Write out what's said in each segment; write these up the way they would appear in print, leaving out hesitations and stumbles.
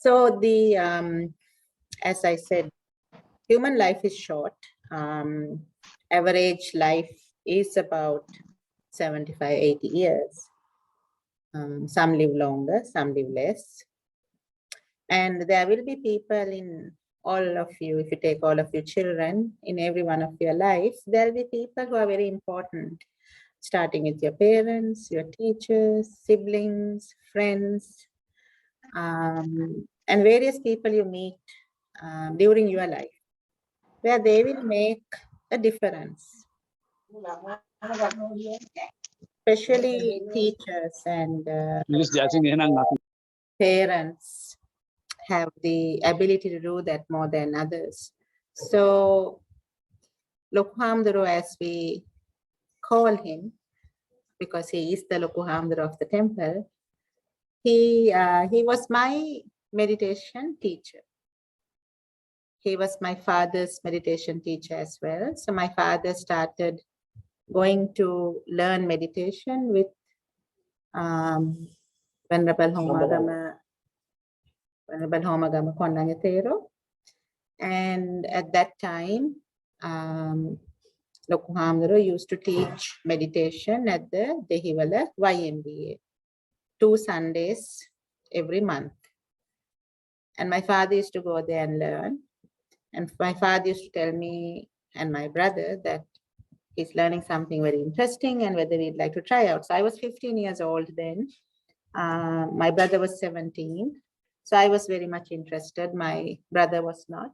So the, as I said, human life is short. Average life is about 75, 80 years. Some live longer, some live less. And there will be people in all of you, if you take all of your children, in every one of your lives, there will be people who are very important, starting with your parents, your teachers, siblings, friends, and various people you meet during your life, where they will make a difference. Especially teachers and parents have the ability to do that more than others. So Lokuhamdaro, as we call him, because he is the Lokuhamdaro of the temple, he was my meditation teacher. He was my father's meditation teacher as well. So my father started going to learn meditation with Venerable Homagama Kondanna Thero. And at that time, Lokuhamdaro used to teach meditation at the Dehiwala YMBA, 2 Sundays every month. And my father used to go there and learn. And my father used to tell me and my brother that he's learning something very interesting and whether we'd like to try out. So I was 15 years old then. My brother was 17. So I was very much interested. My brother was not.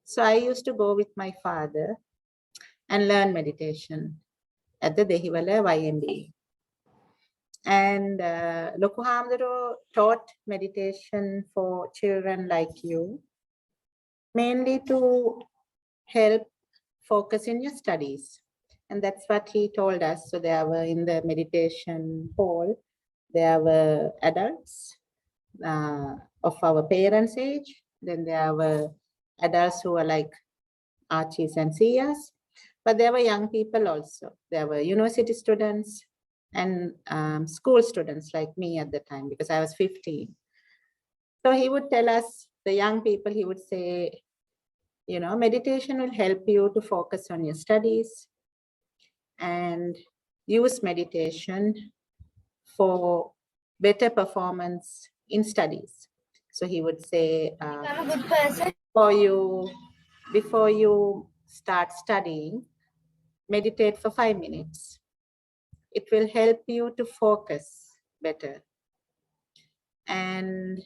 So I used to go with my father and learn meditation at the Dehiwala YMBA. And Lokuhamdaro taught meditation for children like you, mainly to help focus in your studies. And that's what he told us. So there were in the meditation hall, there were adults of our parents' age. Then there were adults who were like Archies and Seers. But there were young people also. There were university students and school students like me at the time, because I was 15. So he would tell us, the young people, he would say, you know, meditation will help you to focus on your studies and use meditation for better performance in studies. So he would say, I'm a good person. Before you start studying, meditate for 5 minutes. It will help you to focus better. And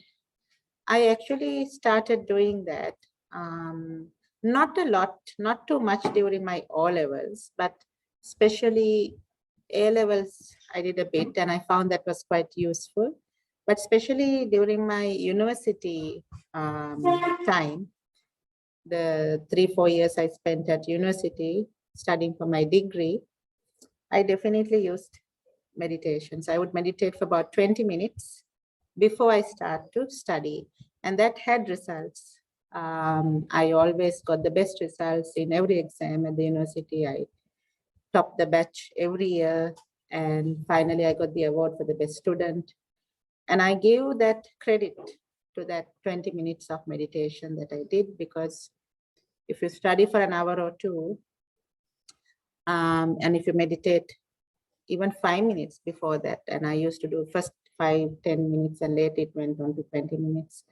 I actually started doing that. Not a lot, not too much during my O-levels, but especially A-levels, I did a bit and I found that was quite useful. But especially during my university time, the 3-4 years I spent at university studying for my degree, I definitely used meditations. I would meditate for about 20 minutes before I start to study. And that had results. I always got the best results in every exam at the university. I topped the batch every year. And finally, I got the award for the best student. And I gave that credit to that 20 minutes of meditation that I did, because if you study for an hour or two, and if you meditate even 5 minutes before that, and I used to do first 5-10 minutes and later it went on to 20 minutes.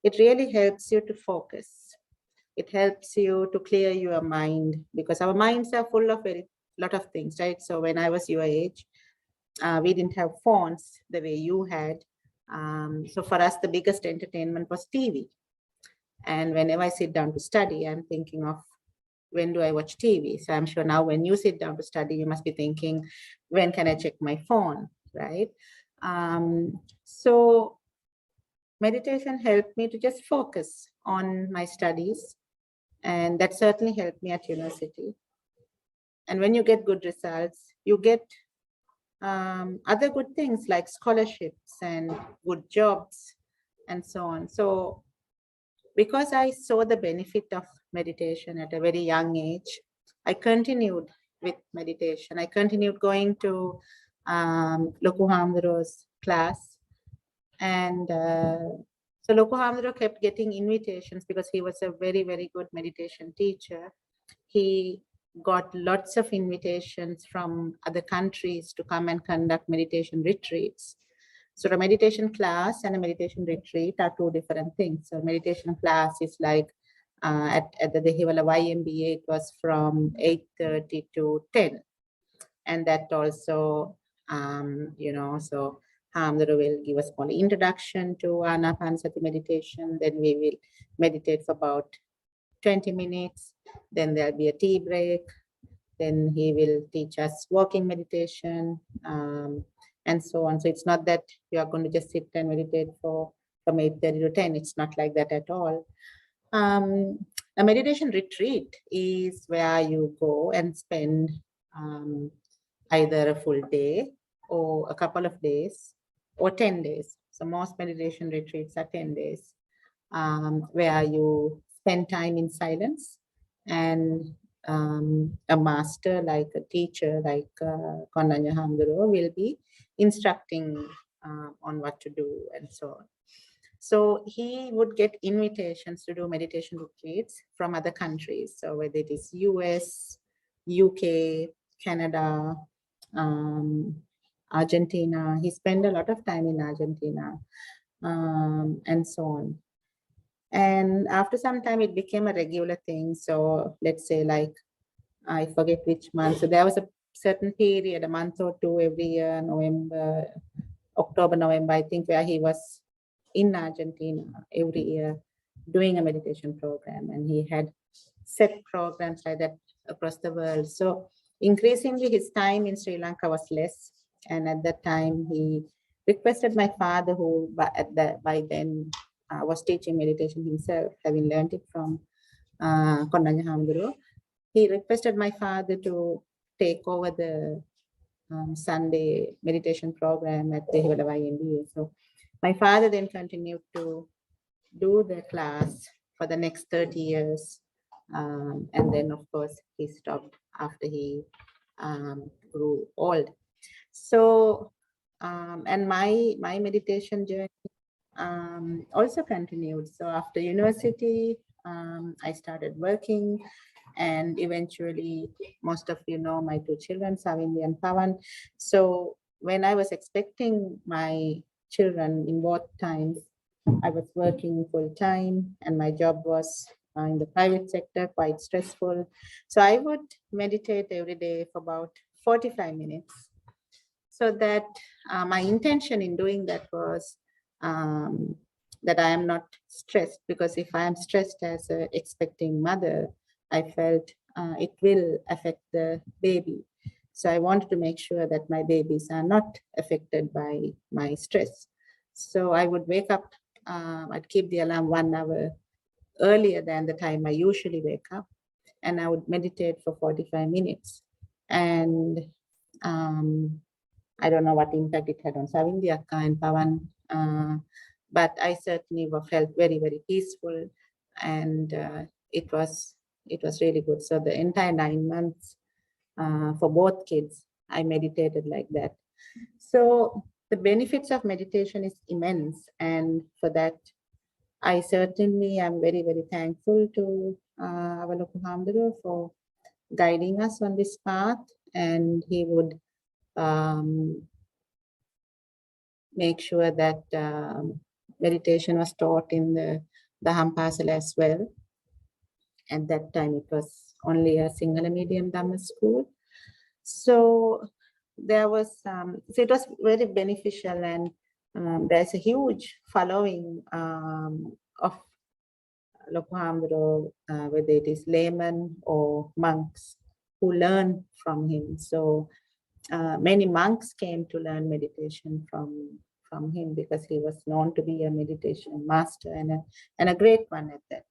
It really helps you to focus. It helps you to clear your mind, because our minds are full of a lot of things, right? So when I was your age, we didn't have phones the way you had. So for us, the biggest entertainment was TV. And whenever I sit down to study, I'm thinking of, when do I watch TV? So I'm sure now when you sit down to study, you must be thinking, when can I check my phone, right? So meditation helped me to just focus on my studies. And that certainly helped me at university. And when you get good results, you get other good things like scholarships and good jobs and so on. So because I saw the benefit of meditation at a very young age, I continued with meditation. I continued going to Lokuhamdaro's class. And So Lokohamdro kept getting invitations because he was a very, very good meditation teacher. He got lots of invitations from other countries to come and conduct meditation retreats. So a meditation class and a meditation retreat are two different things. So meditation class is like at the Dehiwala YMBA, it was from 8:30 to 10. And that also, so Hamdara will give a small introduction to Anapanasati meditation. Then we will meditate for about 20 minutes. Then there'll be a tea break. Then he will teach us walking meditation, and so on. So it's not that you are going to just sit and meditate from 8:30 to 10. It's not like that at all. A meditation retreat is where you go and spend either a full day or a couple of days or 10 days. So most meditation retreats are 10 days, where you spend time in silence, and a master, like a teacher, like Kondanna Thero, will be instructing on what to do and so on. So he would get invitations to do meditation retreats from other countries. So whether it is US, UK, Canada, Argentina. He spent a lot of time in Argentina, and so on. And after some time, it became a regular thing. So let's say, like, I forget which month. So there was a certain period, a month or two every year, November, October, November, I think, where he was in Argentina every year doing a meditation program. And he had set programs like that across the world. So increasingly, his time in Sri Lanka was less. And at that time, he requested my father, who by then was teaching meditation himself, having learned it from Kondanna Thero. He requested my father to take over the Sunday meditation program at the Dehiwala YMBA. So my father then continued to do the class for the next 30 years. And then, of course, he stopped after he grew old. So, and my meditation journey also continued. So after university, I started working, and eventually, most of you know my two children, Savindi and Pawan. So when I was expecting my children in both times, I was working full time, and my job was in the private sector, quite stressful. So I would meditate every day for about 45 minutes. So that my intention in doing that was that I am not stressed, because if I am stressed as an expecting mother, I felt it will affect the baby. So I wanted to make sure that my babies are not affected by my stress. So I would wake up, I'd keep the alarm 1 hour earlier than the time I usually wake up, and I would meditate for 45 minutes. And I don't know what impact it had on Savindi Akka and Pawan, but I certainly felt very, very peaceful, and it was really good. So the entire 9 months for both kids, I meditated like that. So the benefits of meditation is immense, and for that, I certainly am very, very thankful to our Lokohamdro for guiding us on this path, and he would make sure that meditation was taught in the Dhamma as well. At that time, it was only a Sinhala medium Dhamma school. So there was, so it was very beneficial, and there's a huge following of Lokohamdro, whether it is laymen or monks who learn from him. So many monks came to learn meditation from him, because he was known to be a meditation master, and a great one at that.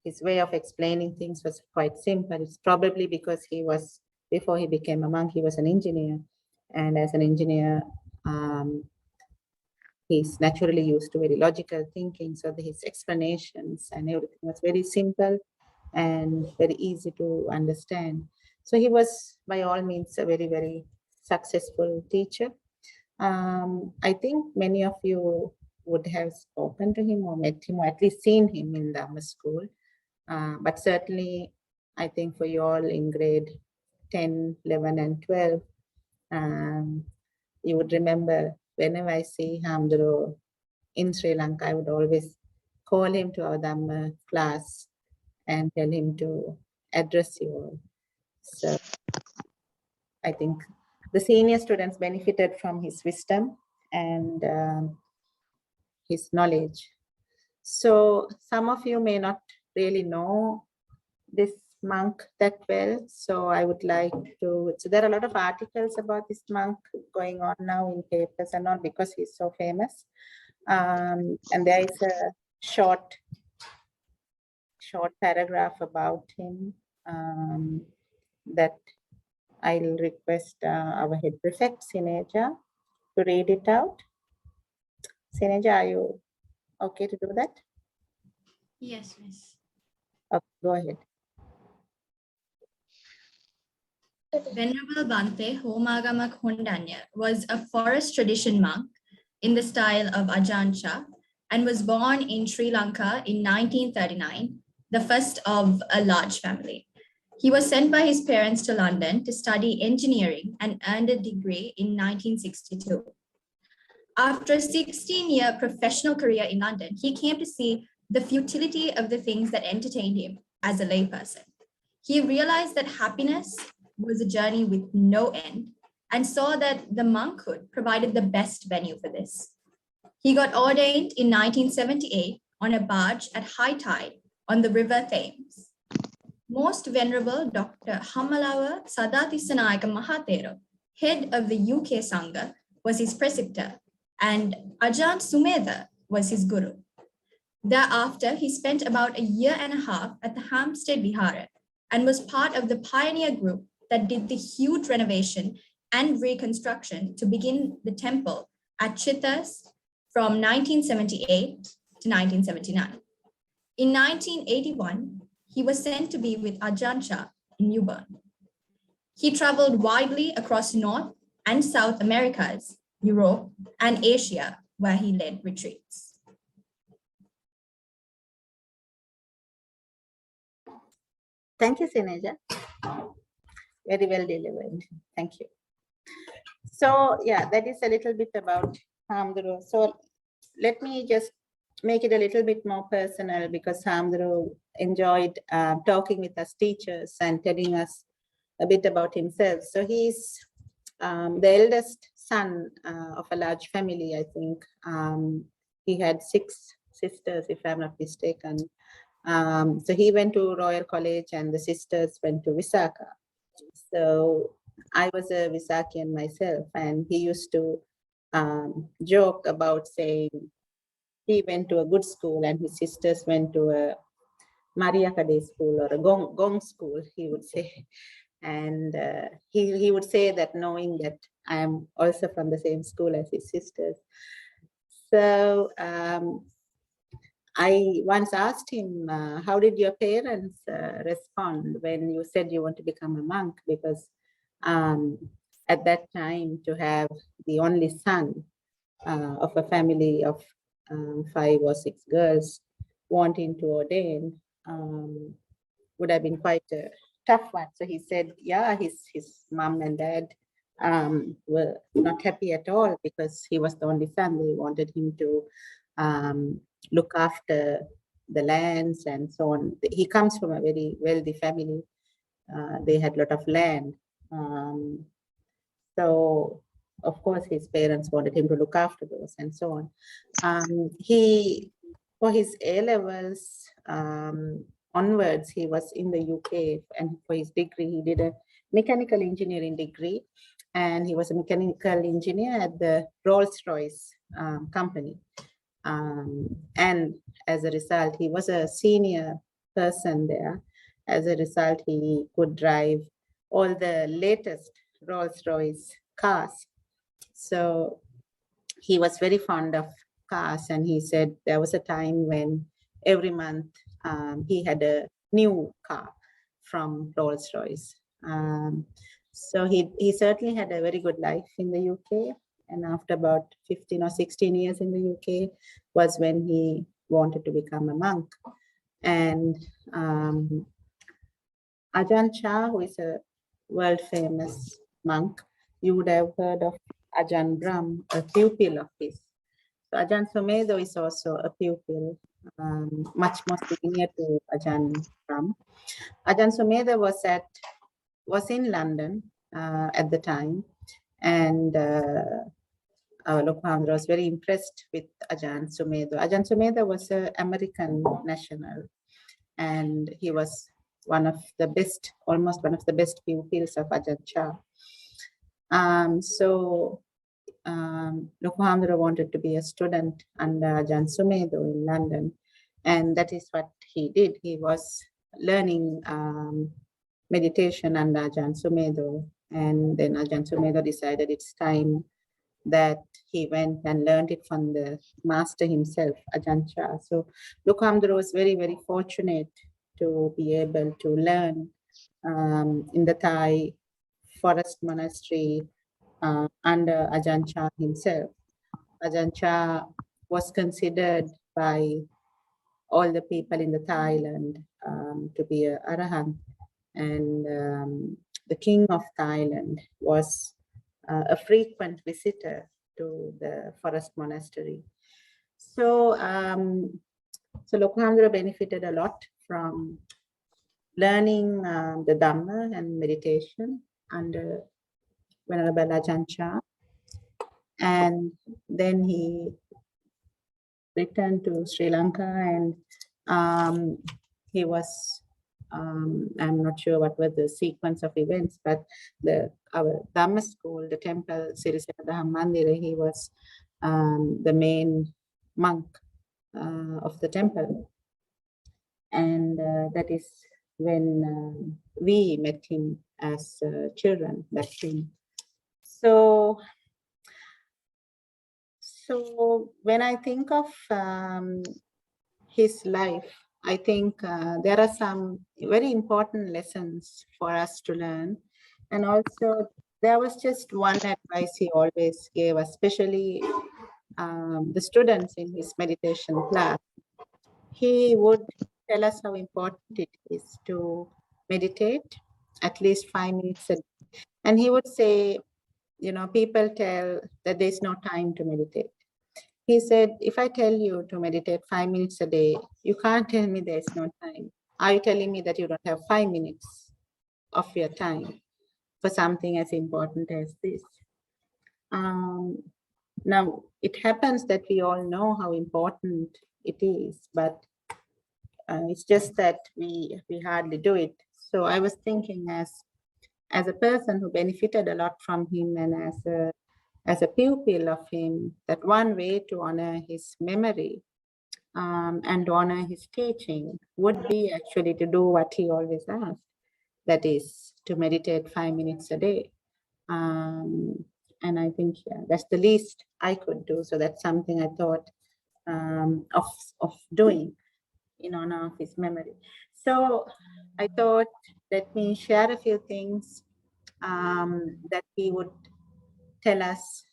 His way of explaining things was quite simple. It's probably because he was, before he became a monk, he was an engineer. And as an engineer, he's naturally used to very logical thinking. So his explanations and everything was very simple and very easy to understand. So he was, by all means, a very, very successful teacher. I think many of you would have spoken to him or met him or at least seen him in Dhamma school. But certainly, I think for you all in grade 10, 11 and 12, you would remember whenever I see Hamduro in Sri Lanka, I would always call him to our Dhamma class and tell him to address you all. So I think the senior students benefited from his wisdom and his knowledge. So some of you may not really know this monk that well. So I would like to, so there are a lot of articles about this monk going on now in papers and all because he's so famous. And there is a short paragraph about him that I'll request our head prefect, Sineja, to read it out. Sineja, are you okay to do that? Yes, miss. Okay, go ahead. Venerable Bhante Homagama Kondanna was a forest tradition monk in the style of Ajahn Chah and was born in Sri Lanka in 1939, the first of a large family. He was sent by his parents to London to study engineering and earned a degree in 1962. After a 16-year professional career in London, he came to see the futility of the things that entertained him as a layperson. He realized that happiness was a journey with no end and saw that the monkhood provided the best venue for this. He got ordained in 1978 on a barge at high tide on the River Thames. Most Venerable Dr. Hammalawa Sadatissanayaka Mahathero, head of the UK Sangha, was his preceptor, and Ajahn Sumedha was his guru. Thereafter, he spent about a year and a half at the Hampstead Vihara and was part of the pioneer group that did the huge renovation and reconstruction to begin the temple at Chithas from 1978 to 1979. In 1981, he was sent to be with Ajahn Chah in Newburn. He traveled widely across North and South Americas, Europe, and Asia, where he led retreats. Thank you, Sineja. Very well delivered. Thank you. So yeah, that is a little bit about Hamduro. So let me just make it a little bit more personal because Hamduro enjoyed talking with us teachers and telling us a bit about himself. So he's the eldest son of a large family, I think. He had 6 sisters, if I'm not mistaken. So he went to Royal College and the sisters went to Visakha. So I was a Visakian myself, and he used to joke about saying he went to a good school and his sisters went to a Maria Kade school or a Gong school, he would say. And he would say that knowing that I am also from the same school as his sisters. So I once asked him, how did your parents respond when you said you want to become a monk? Because at that time, to have the only son of a family of 5 or 6 girls wanting to ordain would have been quite a tough one. So he said, yeah, his mom and dad were not happy at all because he was the only son. They wanted him to look after the lands and so on. He comes from a very wealthy family. They had a lot of land. So, of course, his parents wanted him to look after those and so on. He, for his A-levels onwards, he was in the UK, and for his degree, he did a mechanical engineering degree, and he was a mechanical engineer at the Rolls-Royce company. And as a result, he was a senior person there. As a result, he could drive all the latest Rolls-Royce cars. So he was very fond of cars, and he said there was a time when every month he had a new car from Rolls-Royce. So he certainly had a very good life in the UK. And after about 15 or 16 years in the UK was when he wanted to become a monk. And Ajahn Chah, who is a world famous monk, you would have heard of Ajahn Brahm, a pupil of his. So Ajahn Sumedho is also a pupil, much more senior to Ajahn Brahm. Ajahn Sumedho was in London at the time, and Lokhandra was very impressed with Ajahn Sumedho. Ajahn Sumedho was an American national, and he was one of the best, almost one of the best pupils of Ajahn Chah. Lokhandra wanted to be a student under Ajahn Sumedho in London, and that is what he did. He was learning meditation under Ajahn Sumedho, and then Ajahn Sumedho decided it's time that he went and learned it from the master himself, Ajahn Chah. So Lokhandra was very, very fortunate to be able to learn in the Thai forest monastery under Ajahn Chah himself. Ajahn Chah was considered by all the people in the Thailand to be an Arahant, and the king of Thailand was a frequent visitor to the forest monastery. So, so Lokhandra benefited a lot from learning the Dhamma and meditation under Venerable Ajahn Chah. And then he returned to Sri Lanka, and he was, I'm not sure what was the sequence of events, but our Dhamma school, the temple, Sirisena Bhavana Mandiraya, he was the main monk of the temple. And that is when we met him as children back then. So when I think of his life, I think there are some very important lessons for us to learn. And also there was just one advice he always gave, especially the students in his meditation class. He would tell us how important it is to meditate at least 5 minutes a day. And he would say, you know, people tell that there's no time to meditate. He said, if I tell you to meditate 5 minutes a day, you can't tell me there's no time. Are you telling me that you don't have 5 minutes of your time for something as important as this? Now, it happens that we all know how important it is, but it's just that we hardly do it. So I was thinking, as a person who benefited a lot from him, and as a pupil of him, that one way to honor his memory and honor his teaching would be actually to do what he always asked, that is to meditate 5 minutes a day. And I think that's the least I could do. So that's something I thought of doing in honor of his memory. So I thought, let me share a few things that he would tell us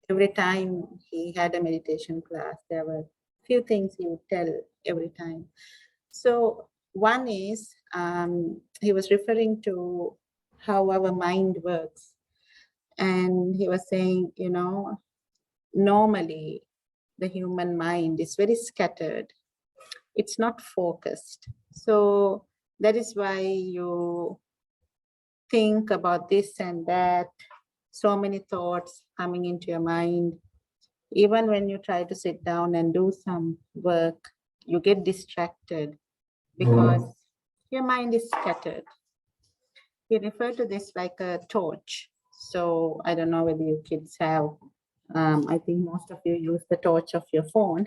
every time he had a meditation class. There were a few things he would tell every time. So one is, he was referring to how our mind works. And he was saying, you know, normally the human mind is very scattered. It's not focused. So that is why you think about this and that, so many thoughts coming into your mind. Even when you try to sit down and do some work, you get distracted because your mind is scattered. We refer to this like a torch. So I don't know whether you kids have, I think most of you use the torch of your phone.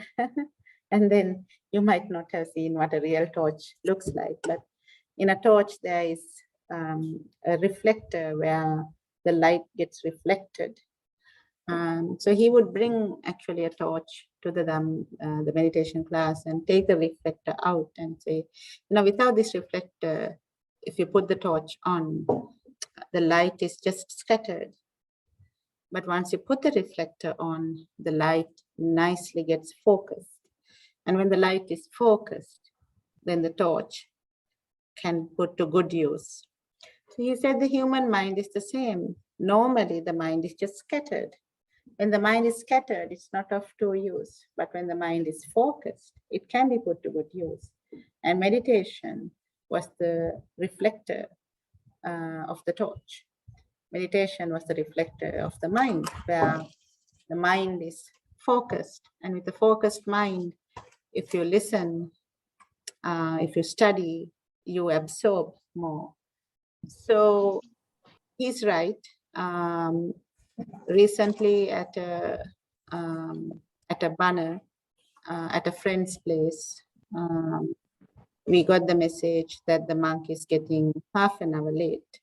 And then you might not have seen what a real torch looks like. But in a torch, there is a reflector where the light gets reflected. So he would bring actually a torch to the meditation class and take the reflector out and say, you know, without this reflector, if you put the torch on, the light is just scattered. But once you put the reflector on, the light nicely gets focused. And when the light is focused, then the torch can put to good use. So he said the human mind is the same. Normally, the mind is just scattered. When the mind is scattered, it's not of to use. But when the mind is focused, it can be put to good use. And meditation was the reflector of the torch. Meditation was the reflector of the mind, where the mind is focused. And with the focused mind, if you listen, if you study, you absorb more. So he's right. Recently at a banner at a friend's place, we got the message that the monk is getting half an hour late.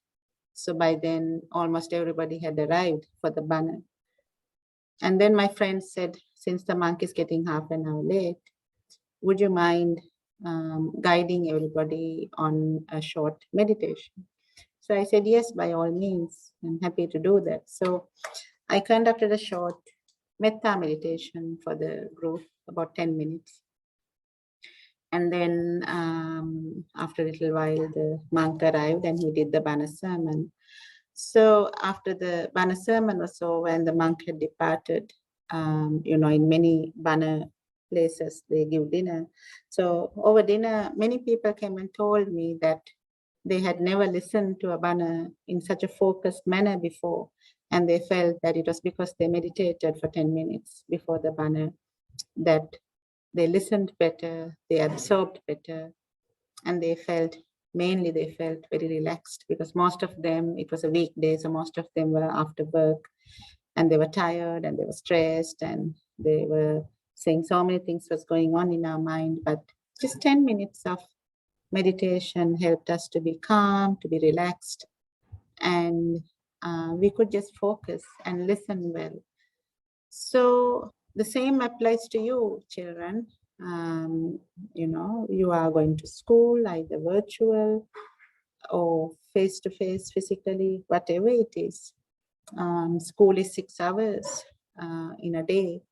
So by then, almost everybody had arrived for the banner. And then my friend said, since the monk is getting half an hour late, would you mind guiding everybody on a short meditation? So I said, yes, by all means, I'm happy to do that. So I conducted a short metta meditation for the group, about 10 minutes. And then after a little while, the monk arrived and he did the banner sermon. So after the banner sermon was over and the monk had departed, in many banner places, they give dinner. So over dinner, many people came and told me that they had never listened to a banner in such a focused manner before. And they felt that it was because they meditated for 10 minutes before the banner that they listened better, they absorbed better, and they felt very relaxed, because most of them, it was a weekday, so most of them were after work and they were tired and they were stressed and they were saying so many things was going on in our mind. But just 10 minutes of meditation helped us to be calm, to be relaxed, and we could just focus and listen well. So the same applies to you, children. You are going to school, either virtual or face-to-face, physically, whatever it is. School is 6 hours in a day,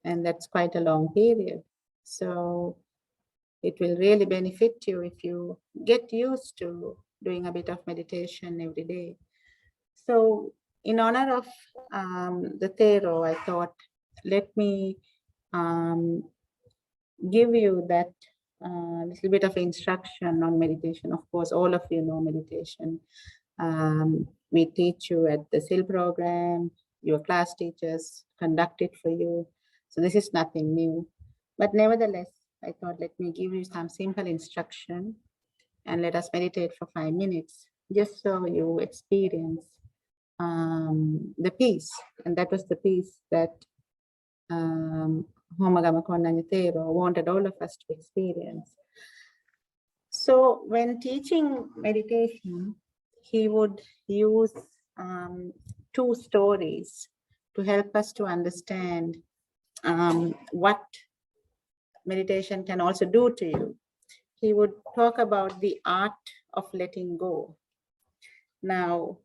and that's quite a long period. So it will really benefit you if you get used to doing a bit of meditation every day. So in honor of the Thero, I thought, let me give you that little bit of instruction on meditation. Of course, all of you know meditation. We teach you at the SIL program, your class teachers conduct it for you. So this is nothing new. But nevertheless, I thought, let me give you some simple instruction and let us meditate for 5 minutes, just so you experience the peace. And that was the peace that Homagama Kondanna Thero wanted all of us to experience. So when teaching meditation, he would use 2 stories to help us to understand what meditation can also do to you. He would talk about the art of letting go. Now,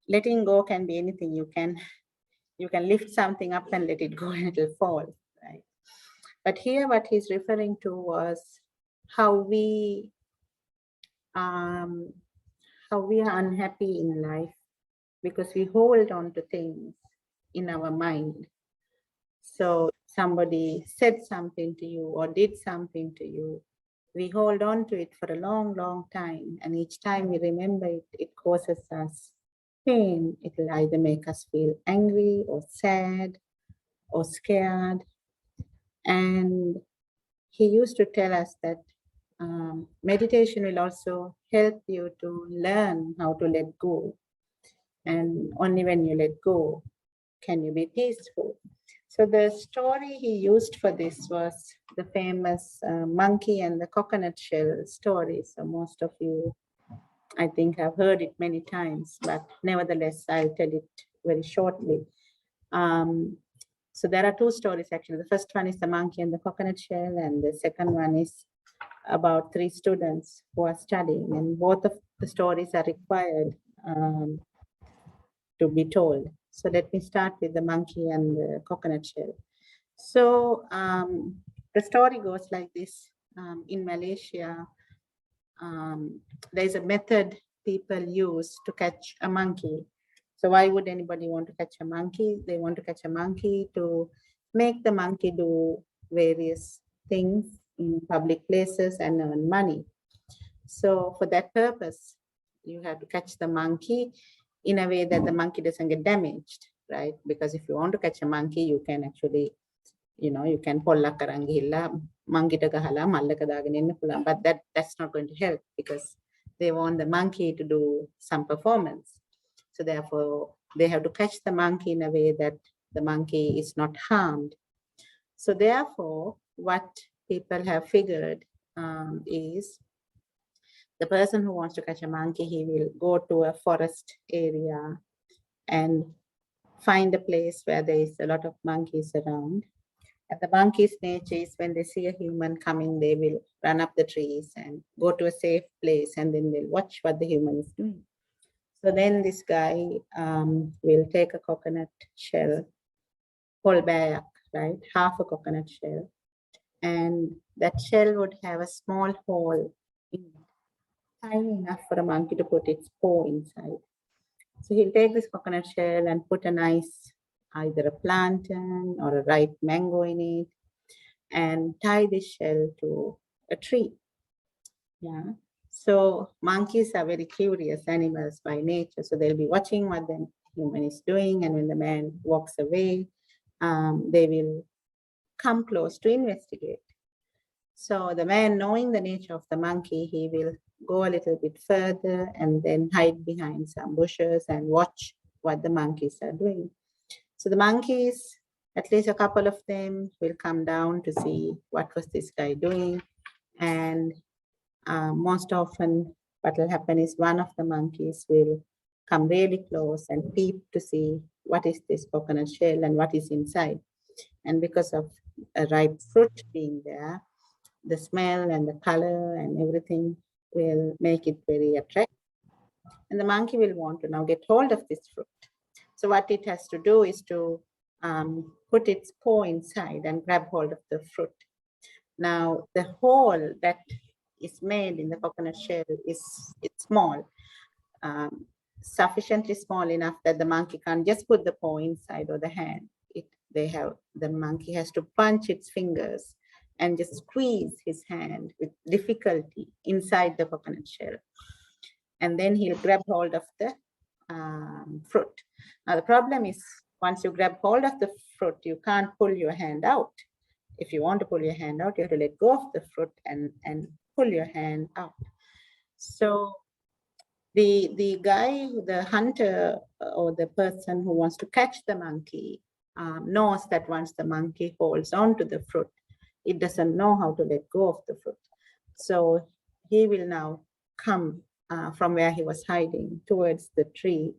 letting go can be anything. You can lift something up and let it go and it will fall, right? But here what he's referring to was how we are unhappy in life because we hold on to things in our mind. So somebody said something to you or did something to you, we hold on to it for a long, long time. And each time we remember it, it causes us pain. It will either make us feel angry or sad or scared. And he used to tell us that meditation will also help you to learn how to let go. And only when you let go can you be peaceful. So the story he used for this was the famous monkey and the coconut shell story. So most of you, I think, have heard it many times, but nevertheless, I'll tell it very shortly. So there are 2 stories actually. The first one is the monkey and the coconut shell, and the second one is about 3 students who are studying, and both of the stories are required to be told. So let me start with the monkey and the coconut shell. So the story goes like this. In Malaysia, there's a method people use to catch a monkey. So why would anybody want to catch a monkey? They want to catch a monkey to make the monkey do various things in public places and earn money. So for that purpose, you have to catch the monkey in a way that the monkey doesn't get damaged, right? Because if you want to catch a monkey, you can actually, you can polla karangilla, mangita gahala, mallaka dagana enna pulan, but that's not going to help because they want the monkey to do some performance. So therefore, they have to catch the monkey in a way that the monkey is not harmed. So therefore, what people have figured is the person who wants to catch a monkey, he will go to a forest area and find a place where there is a lot of monkeys around. And the monkey's nature is when they see a human coming, they will run up the trees and go to a safe place, and then they'll watch what the human is doing. So then this guy will take a coconut shell, whole bag, right? Half a coconut shell. And that shell would have a small hole in it, tiny enough for a monkey to put its paw inside. So he'll take this coconut shell and put a nice, either a plantain or a ripe mango in it, and tie this shell to a tree. Yeah. So monkeys are very curious animals by nature. So they'll be watching what the human is doing, and when the man walks away, they will come close to investigate. So the man, knowing the nature of the monkey, he will go a little bit further and then hide behind some bushes and watch what the monkeys are doing. So the monkeys, at least a couple of them, will come down to see what was this guy doing. And most often what will happen is one of the monkeys will come really close and peep to see what is this coconut shell and what is inside. And because of a ripe fruit being there, the smell and the color and everything will make it very attractive. And the monkey will want to now get hold of this fruit. So what it has to do is to put its paw inside and grab hold of the fruit. Now, the hole that is made in the coconut shell it's small, sufficiently small enough that the monkey can't just put the paw inside or the hand. The monkey has to punch its fingers and just squeeze his hand with difficulty inside the coconut shell. And then he'll grab hold of the fruit. Now the problem is, once you grab hold of the fruit, you can't pull your hand out. If you want to pull your hand out, you have to let go of the fruit and pull your hand out. So the guy, the hunter or the person who wants to catch the monkey knows that once the monkey holds on to the fruit, it doesn't know how to let go of the fruit. So he will now come from where he was hiding towards the tree.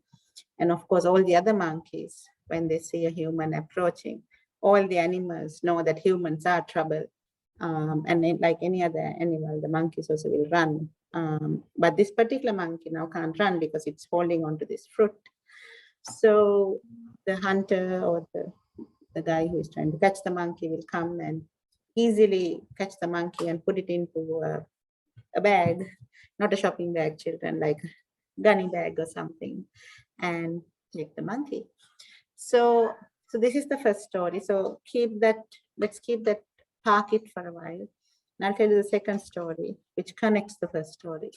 And of course, all the other monkeys, when they see a human approaching, all the animals know that humans are trouble. And then, like any other animal, the monkeys also will run. But this particular monkey now can't run because it's holding onto this fruit. So the hunter or the guy who is trying to catch the monkey will come and easily catch the monkey and put it into a bag, not a shopping bag, children, like a gunny bag or something, and take the monkey. So this is the first story. So let's keep that, park it for a while. And I'll tell you the second story, which connects the first story.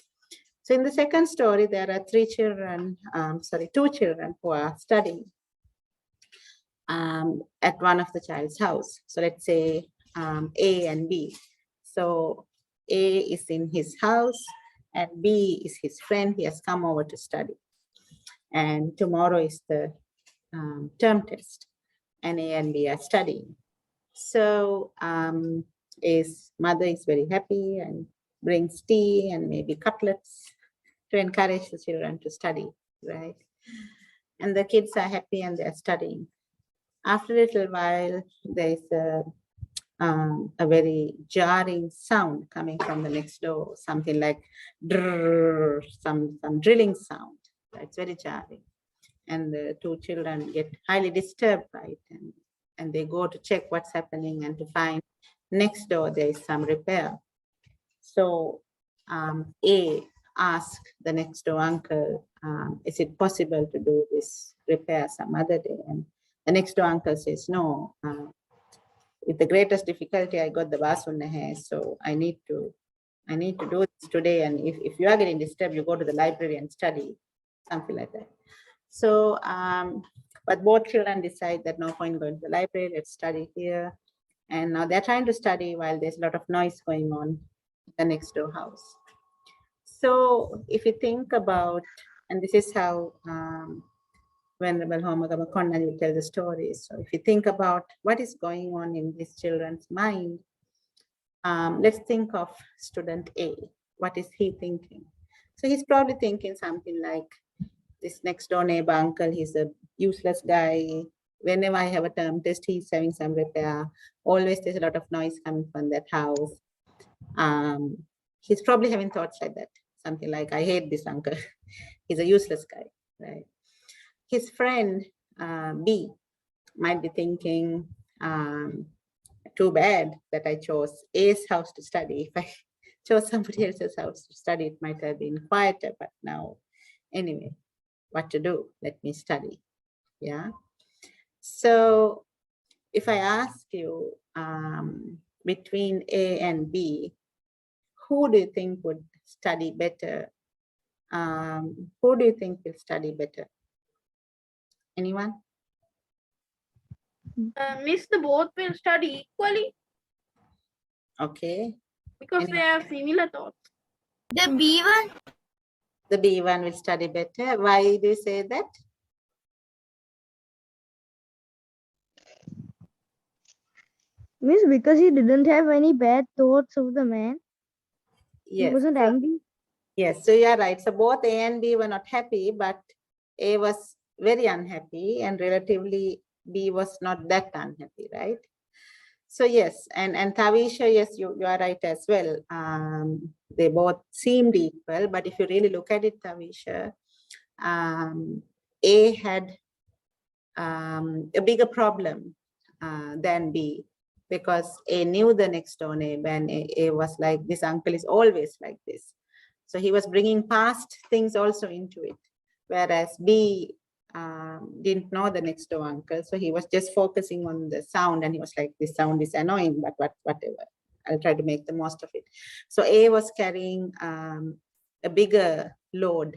So in the second story, there are two children who are studying at one of the child's house. So let's say A and B. So A is in his house and B is his friend. He has come over to study. And tomorrow is the term test, and A and B are studying. So his mother is very happy and brings tea and maybe cutlets to encourage the children to study, right? And the kids are happy and they're studying. After a little while, there's a very jarring sound coming from the next door, something like drrr, some drilling sound. It's very jarring. and the two children get highly disturbed by it, and they go to check what's happening and to find next door there is some repair. So A asked the next door uncle, is it possible to do this repair some other day? And the next door uncle says, no, with the greatest difficulty, I got the basunna here, so I need to do this today. And if you are getting disturbed, you go to the library and study, something like that. So, but both children decide that no point going to the library, let's study here. And now they're trying to study while there's a lot of noise going on in the next door house. So if you think about, and this is how Venerable Homagama Kondanna will tell the stories. So if you think about what is going on in these children's mind, let's think of student A. What is he thinking? So he's probably thinking something like, this next door neighbor uncle, he's a useless guy. Whenever I have a term test, he's having some repair. Always there's a lot of noise coming from that house. He's probably having thoughts like that. Something like, I hate this uncle. He's a useless guy, right? His friend B might be thinking, too bad that I chose A's house to study. If I chose somebody else's house to study, it might have been quieter, but now, anyway, what to do? Let me study, yeah? So if I ask you between A and B, who do you think would study better? Who do you think will study better? Anyone? Miss, the both will study equally Okay. because they have similar thoughts. The B1. The B1 will study better. Why do you say that? Miss, because he didn't have any bad thoughts of the man. Yes. He wasn't angry. Yes, so you're right. So both A and B were not happy, but A was very unhappy and relatively B was not that unhappy, right? So yes, and Tavisha, yes, you are right as well. They both seemed equal, but if you really look at it, Tavisha, A had a bigger problem than B, because A knew the next door neighbor, and A was like, this uncle is always like this. So he was bringing past things also into it, whereas B didn't know the next door uncle. So he was just focusing on the sound, and he was like, this sound is annoying, but whatever, I'll try to make the most of it. So A was carrying a bigger load,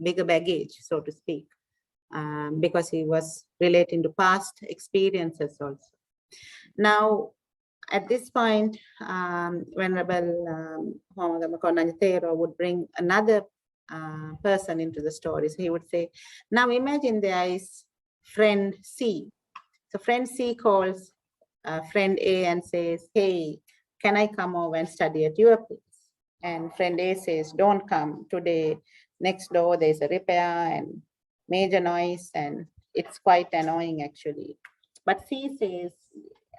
bigger baggage, so to speak, because he was relating to past experiences also. Now, at this point, Venerable Homagama Kondanna Thero would bring another person into the story. So he would say, now imagine there is friend C. So friend C calls friend A and says, hey, can I come over and study at your place? And friend A says, don't come today. Next door, there's a repair and major noise, and it's quite annoying actually. But C says,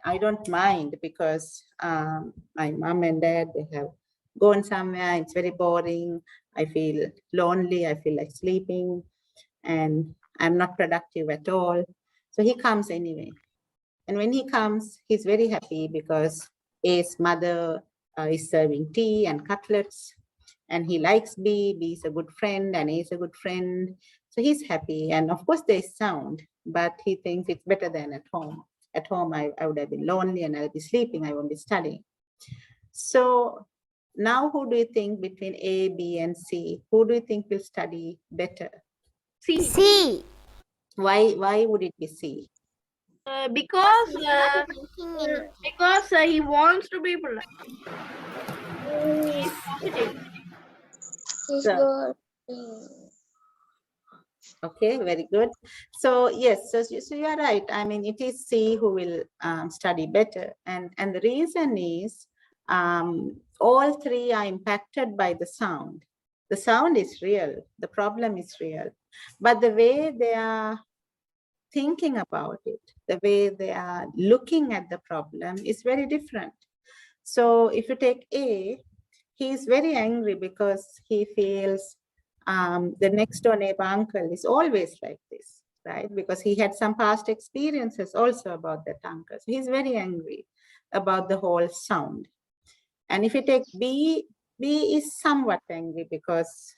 I don't mind, because my mom and dad, they have gone somewhere. It's very boring. I feel lonely. I feel like sleeping, and I'm not productive at all. So he comes anyway. And when he comes, he's very happy because A's mother is serving tea and cutlets, and he likes B. B is a good friend, and A is a good friend. So he's happy. And of course, there's sound, but he thinks it's better than at home. At home, I would have been lonely and I'll be sleeping. I won't be studying. So now who do you think between A, B, and C, who do you think will study better? C. C. Why would it be C? Because he wants to be polite. He is positive. So, okay, very good. So yes, so you are right. I mean, it is C who will study better, and the reason is all three are impacted by the sound. The sound is real. The problem is real, but the way they are thinking about it, the way they are looking at the problem is very different. So if you take A, he is very angry because he feels the next door neighbor uncle is always like this, right? Because he had some past experiences also about that uncle. So he's very angry about the whole sound. And if you take B, B is somewhat angry because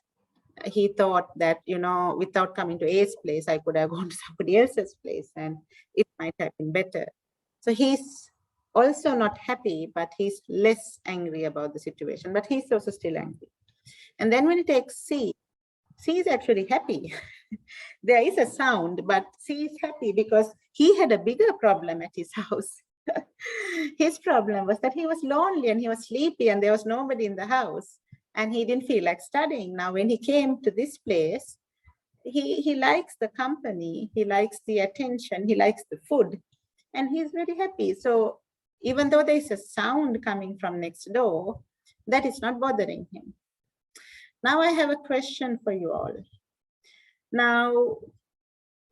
he thought that, you know, without coming to A's place, I could have gone to somebody else's place and it might have been better. So he's also not happy, but he's less angry about the situation, but he's also still angry. And then when you take C, C is actually happy. There is a sound, but C is happy because he had a bigger problem at his house. His problem was that he was lonely and he was sleepy and there was nobody in the house and he didn't feel like studying. Now, when he came to this place, he likes the company, he likes the attention, he likes the food, and he's very happy. So even though there is a sound coming from next door, that is not bothering him. Now I have a question for you all. Now,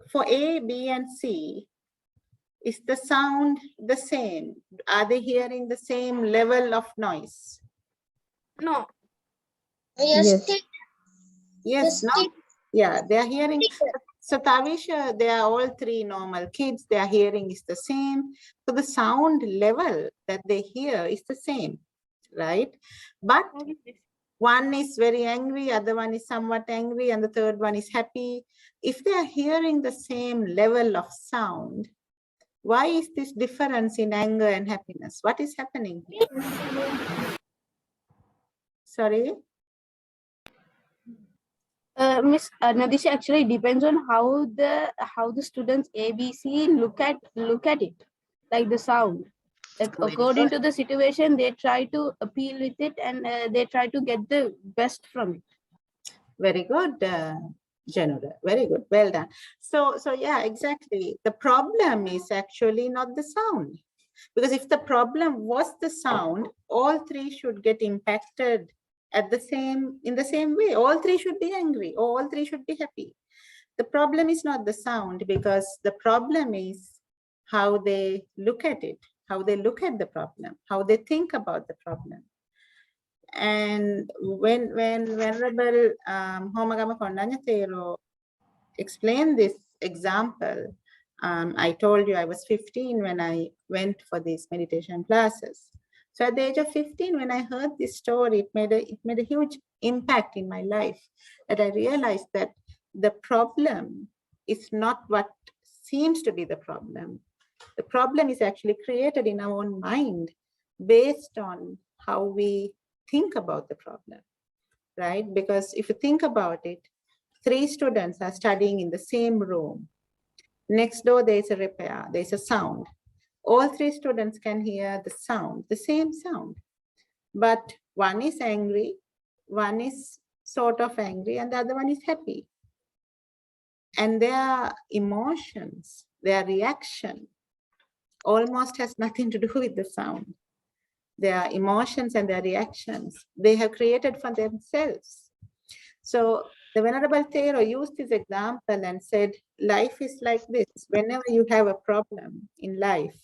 for A, B, and C, is the sound the same? Are they hearing the same level of noise? No. Yes. Yes, no? Yeah, they are hearing. So Tavisha, they are all three normal kids. Their hearing is the same. So the sound level that they hear is the same, right? But one is very angry, other one is somewhat angry, and the third one is happy. If they are hearing the same level of sound, why is this difference in anger and happiness? What is happening here? Sorry? Miss Nadisha, actually depends on how the students ABC look at it, like the sound. Like Very according good. to the situation, they try to appeal with it and they try to get the best from it. Very good, Janura. Very good. Well done. So yeah, exactly. The problem is actually not the sound. Because if the problem was the sound, all three should get impacted in the same way. All three should be angry, or all three should be happy. The problem is not the sound, because the problem is how they look at it, how they look at the problem, how they think about the problem. And when Venerable Homagama Kondanna Thero explained this example, I told you I was 15 when I went for these meditation classes. So at the age of 15, when I heard this story, it made a huge impact in my life, that I realized that the problem is not what seems to be the problem. The problem is actually created in our own mind based on how we think about the problem, right? Because if you think about it, 3 students are studying in the same room. Next door, there is a repair, there is a sound. All 3 students can hear the sound, the same sound. But one is angry, one is sort of angry, and the other one is happy. And their emotions, their reaction almost has nothing to do with the sound. Their emotions and their reactions, they have created for themselves. So the Venerable Thero used this example and said, life is like this. Whenever you have a problem in life,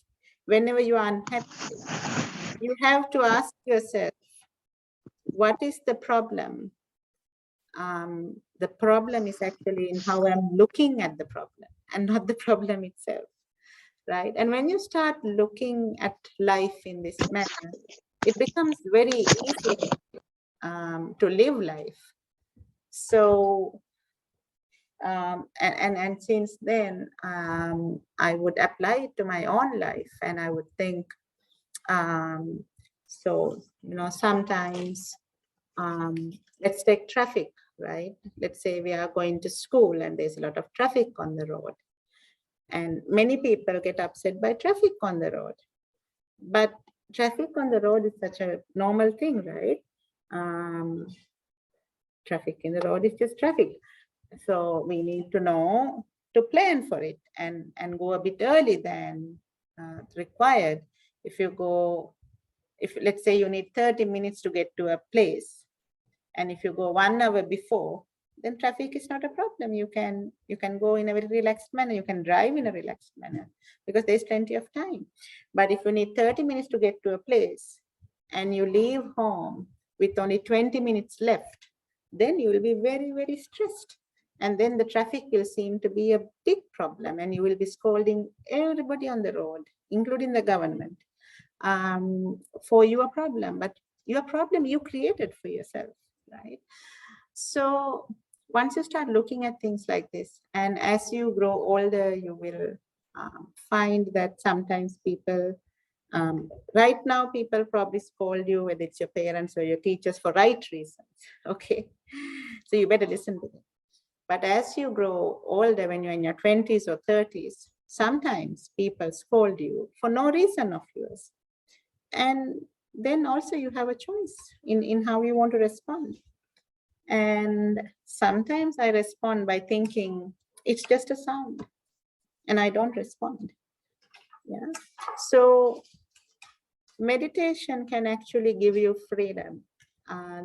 whenever you are unhappy, you have to ask yourself, what is the problem? The problem is actually in how I'm looking at the problem and not the problem itself, right? And when you start looking at life in this manner, it becomes very easy to live life. So, and since then, I would apply it to my own life, and I would think, so, you know, sometimes, let's take traffic, right? Let's say we are going to school and there's a lot of traffic on the road. And many people get upset by traffic on the road. But traffic on the road is such a normal thing, right? Traffic in the road is just traffic. So we need to know to plan for it and go a bit early than required. If let's say you need 30 minutes to get to a place, and if you go 1 hour before, then traffic is not a problem. You can go in a very relaxed manner. You can drive in a relaxed manner because there's plenty of time. But if you need 30 minutes to get to a place and you leave home with only 20 minutes left, then you will be very, very stressed. And then the traffic will seem to be a big problem, and you will be scolding everybody on the road, including the government, for your problem. But your problem you created for yourself, right? So once you start looking at things like this, and as you grow older, you will find that sometimes people, right now, people probably scold you, whether it's your parents or your teachers, for right reasons, okay? So you better listen to them. But as you grow older, when you're in your 20s or 30s, sometimes people scold you for no reason of yours. And then also you have a choice in how you want to respond. And sometimes I respond by thinking, it's just a sound, and I don't respond. Yeah. So meditation can actually give you freedom,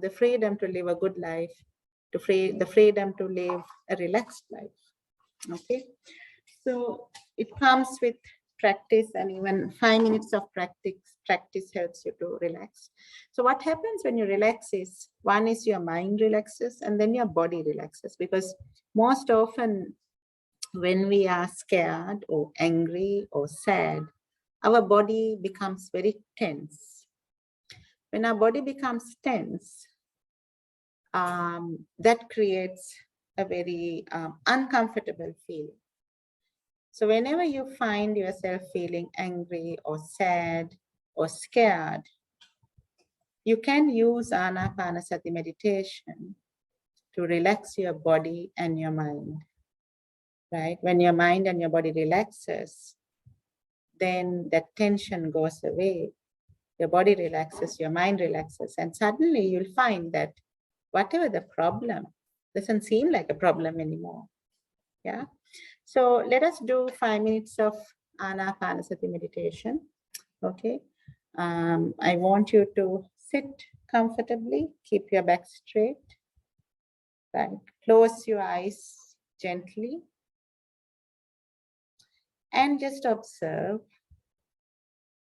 the freedom to live a good life, the freedom to live a relaxed life. Okay. So it comes with practice, and even 5 minutes of practice helps you to relax. So what happens when you relax is, one is your mind relaxes, and then your body relaxes, because most often when we are scared or angry or sad, our body becomes very tense. When our body becomes tense, that creates a very uncomfortable feeling. So whenever you find yourself feeling angry or sad or scared, you can use Anapanasati meditation to relax your body and your mind, right? When your mind and your body relaxes, then that tension goes away. Your body relaxes, your mind relaxes, and suddenly you'll find that whatever the problem doesn't seem like a problem anymore. Yeah. So let us do 5 minutes of Anapanasati meditation. Okay. I want you to sit comfortably, keep your back straight, right? Close your eyes gently and just observe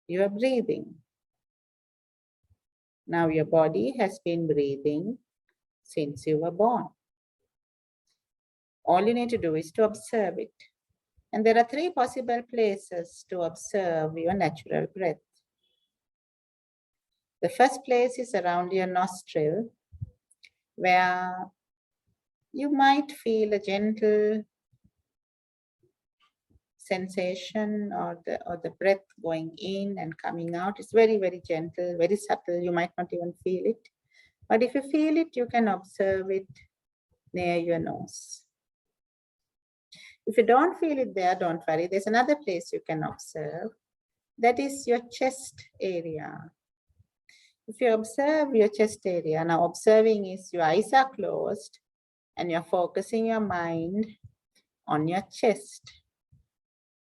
your breathing. Now your body has been breathing since you were born. All you need to do is to observe it. And there are 3 possible places to observe your natural breath. The first place is around your nostril, where you might feel a gentle sensation, or the breath going in and coming out. It's very, very gentle, very subtle. You might not even feel it. But if you feel it, you can observe it near your nose. If you don't feel it there, don't worry. There's another place you can observe. That is your chest area. If you observe your chest area, now observing is your eyes are closed and you're focusing your mind on your chest.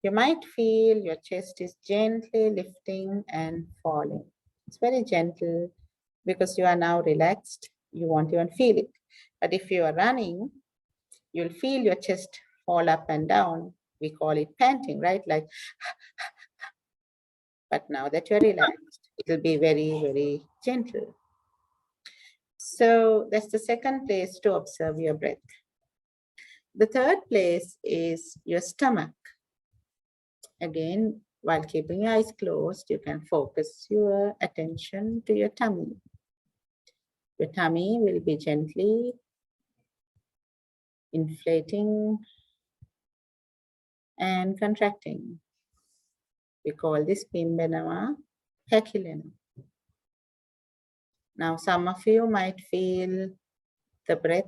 You might feel your chest is gently lifting and falling. It's very gentle because you are now relaxed. You won't even feel it. But if you are running, you'll feel your chest fall up and down. We call it panting, right? Like, but now that you're relaxed, it'll be very, very gentle. So that's the second place to observe your breath. The third place is your stomach. Again, while keeping your eyes closed, you can focus your attention to your tummy. Your tummy will be gently inflating and contracting. We call this Pimbenava Hakilena. Now, some of you might feel the breath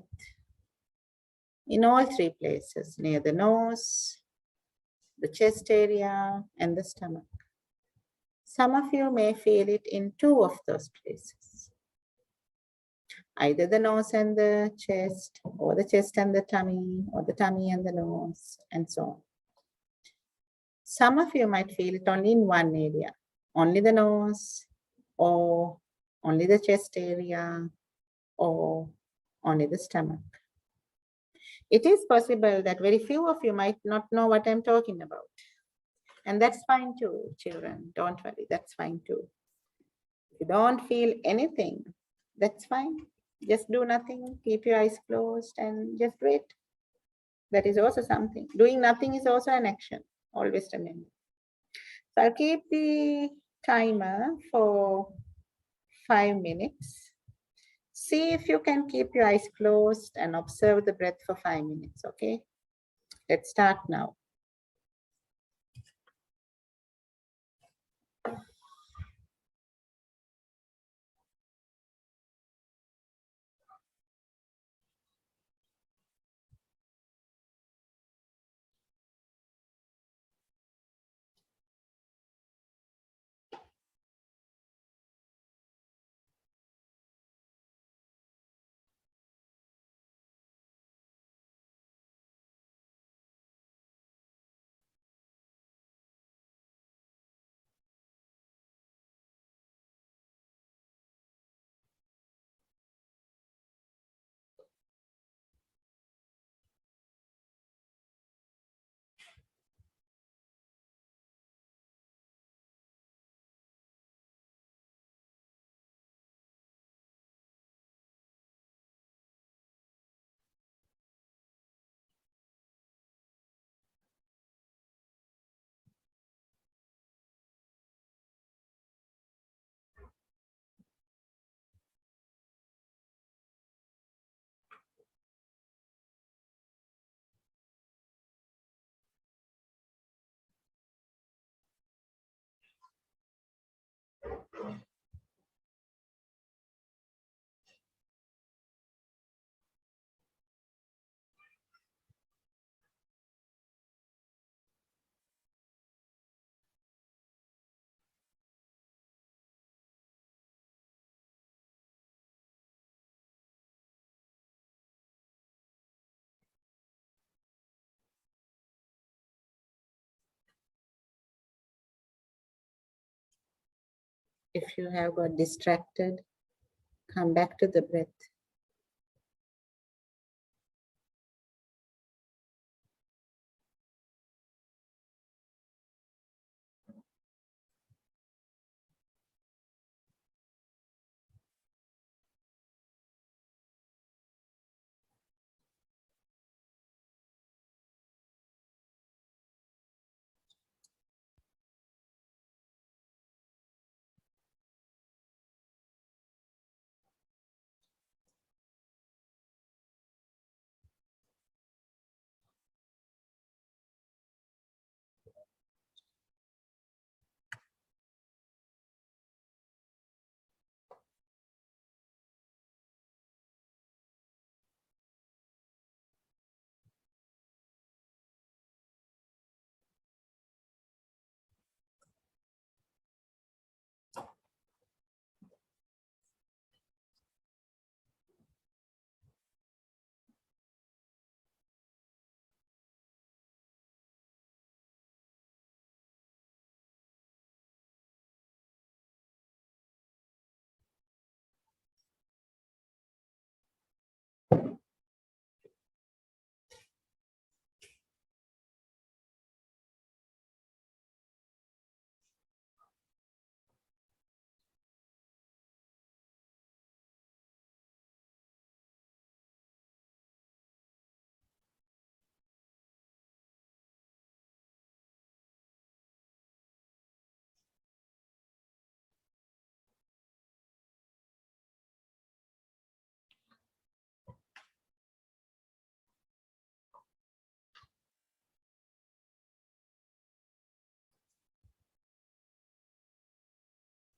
in all 3 places, near the nose, the chest area, and the stomach. Some of you may feel it in 2 of those places, either the nose and the chest, or the chest and the tummy, or the tummy and the nose, and so on. Some of you might feel it only in 1 area, only the nose, or only the chest area, or only the stomach. It is possible that very few of you might not know what I'm talking about. And that's fine too, children. Don't worry, that's fine too. If you don't feel anything, that's fine. Just do nothing, keep your eyes closed and just wait. That is also something. Doing nothing is also an action. Always remember. So I'll keep the timer for 5 minutes. See if you can keep your eyes closed and observe the breath for 5 minutes, okay? Let's start now. If you have got distracted, come back to the breath.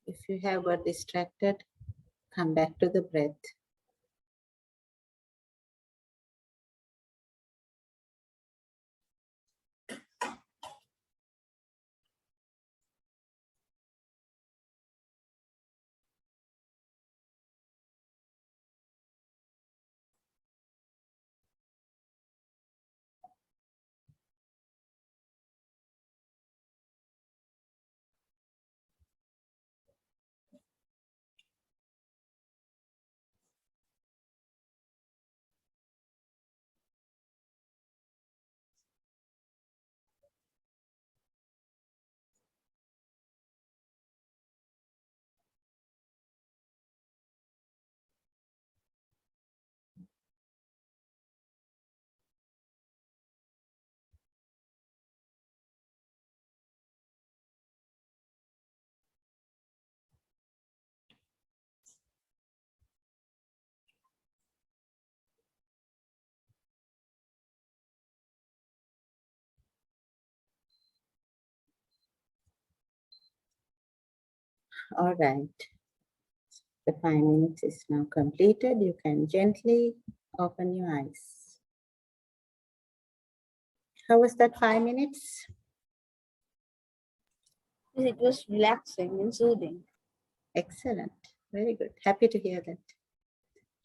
If you have got distracted, come back to the breath. All right. The 5 minutes is now completed. You can gently open your eyes. How was that 5 minutes? It was relaxing and soothing. Excellent. Very good. Happy to hear that.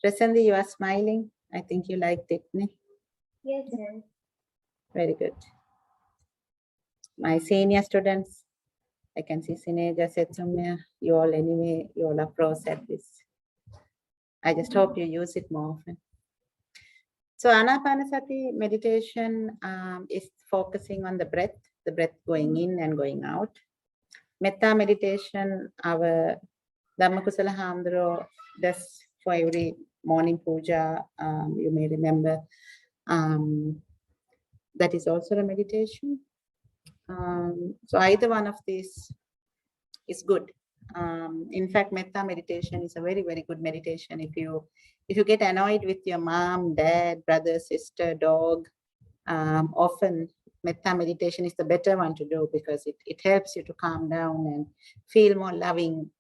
Rasandi, you are smiling. I think you liked it, ne? Yes, sir. Very good. My senior students, I can see Sineja, Setsumya, you all anyway, you all are pros at this. I just hope you use it more often. So Anapanasati meditation is focusing on the breath going in and going out. Metta meditation, our Dhammakusala Hamdro does for every morning puja, you may remember, that is also a meditation. So either one of these is good. In fact, metta meditation is a very, very good meditation. If you get annoyed with your mom, dad, brother, sister, dog, often metta meditation is the better one to do because it helps you to calm down and feel more loving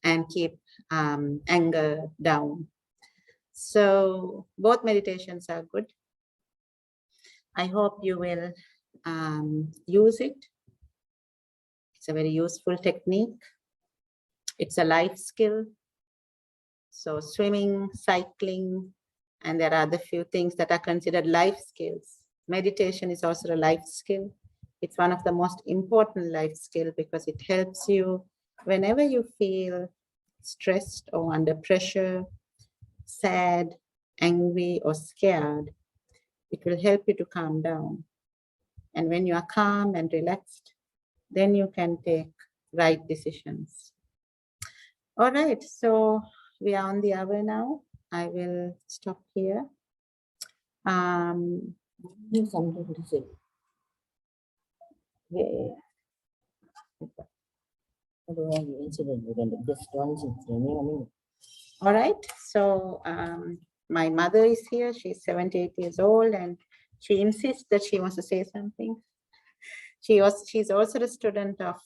and keep anger down. So both meditations are good. I hope you will use it. It's a very useful technique. It's a life skill. So swimming, cycling, and there are other few things that are considered life skills. Meditation is also a life skill. It's one of the most important life skills because it helps you whenever you feel stressed or under pressure, sad, angry, or scared. It will help you to calm down. And when you are calm and relaxed, then you can take right decisions. All right, so we are on the hour now. I will stop here. Something to say. Yeah. I don't have the incident, just one incident. All right, so my mother is here. She's 78 years old and she insists that she wants to say something. She's also a student of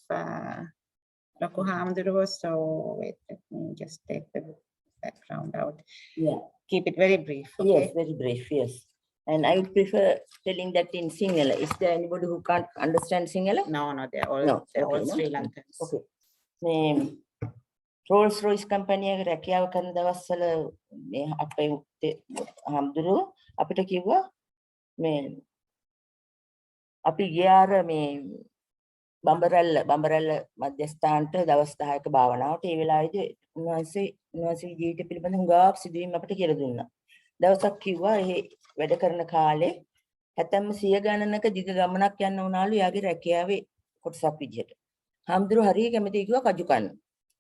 Laku Hamduro, so wait, let me just take the background out. Yeah. Keep it very brief. Okay? Yes, very brief, yes. And I would prefer telling that in Sinhala. Is there anybody who can't understand Sinhala? No, they're all, No, they're okay, all no? Sri Lankans. Okay. Rolls Royce company එක රැකියාව කරන දවස්වල මේ අපේ හම්දුරු අපිට කිව්වා මේ අපි ගියාර මේ බඹරැල්ල මධ්‍යස්ථානට දවස් 10ක භාවනාවට ඒ වෙලාවේදී උන්වහන්සේ ජීවිත පිළිබඳ හුඟක් සිදුවීම් අපිට කියලා දුන්නා. දවසක් කිව්වා ඒ වැඩ කරන කාලේ හැතැම්ම 100 ගණනක දිග ගමනක් යන්න උනාලු යාගේ රැකියාවේ කොටසක් විදියට. හම්දුරු හරිය කැමති කිව්වා කජු කන්න.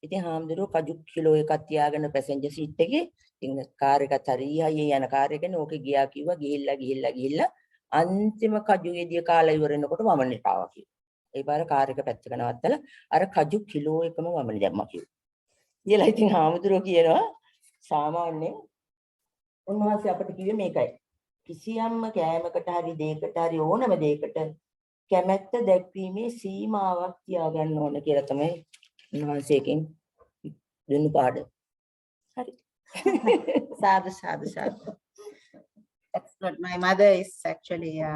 ඉතින් හාමුදුරුවෝ කජු කිලෝ එකක් තියාගෙන පැසෙන්ජර් සීට් එකේ ඉතින් කාර් එකත් හරි හයියෙන් යන කාර් එකනේ ඕකේ ගියා කිව්වා ගිහිල්ලා අන්තිම කජු ගෙඩිය කාලා ඉවර වෙනකොට වමනෙට ආවා කිව්වා. ඒ පාර කාර් එක පැත්තක නවත්තලා අර කජු කිලෝ එකම වමනේ දැම්මා කිව්වා. ඊළඟ ඉතින් හාමුදුරුවෝ කියනවා සාමාන්‍යයෙන් උන්වහන්සේ අපිට කිව්වේ මේකයි. කිසියම්ම කෑමකට හරි දෙයකට හරි ඕනම දෙයකට කැමැත්ත දැක්වීමේ සීමාවක් තියාගන්න ඕන කියලා තමයි උන්වහන්සේගෙන් දුන්නු පාඩම. හරි. Sadhu. That's good. My mother is actually a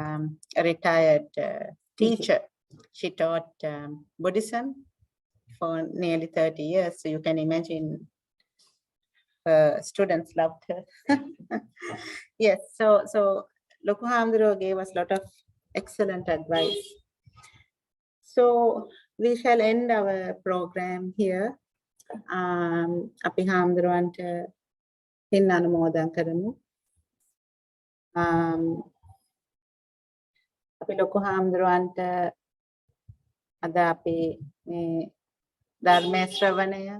retired teacher. She taught Buddhism for nearly 30 years. So you can imagine her students loved her. Yes, so Laku Hamduro gave us a lot of excellent advice. So we shall end our program here. Api Hamduruwanta pin anumodan karamu. Api Laku Hamduruwanta ada api me dharma shravanaya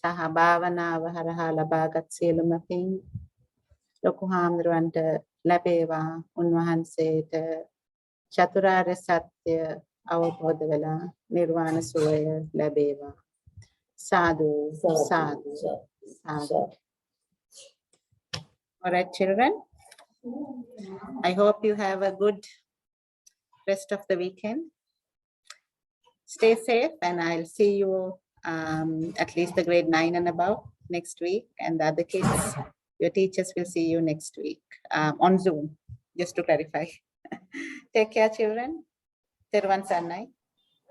saha bhavanawa haraha labagat sieluma pin Laku Hamduruwanta labewa unwahanseta chaturarya satya අවබෝධ වෙලා නිර්වාණ සුවය ලැබේවා. Sadhu. All right, children. I hope you have a good rest of the weekend. Stay safe and I'll see you at least the grade 9 and above next week. And the other kids, your teachers will see you next week on Zoom, just to clarify. Take care, children. Thero Sannai.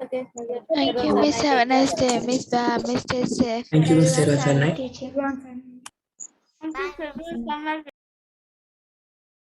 Okay. Thank you, Miss. Have a nice day, Miss. Bye. Miss. Stay safe. Thank you, Miss Thero Sannai. Thank you, Thero Sannai.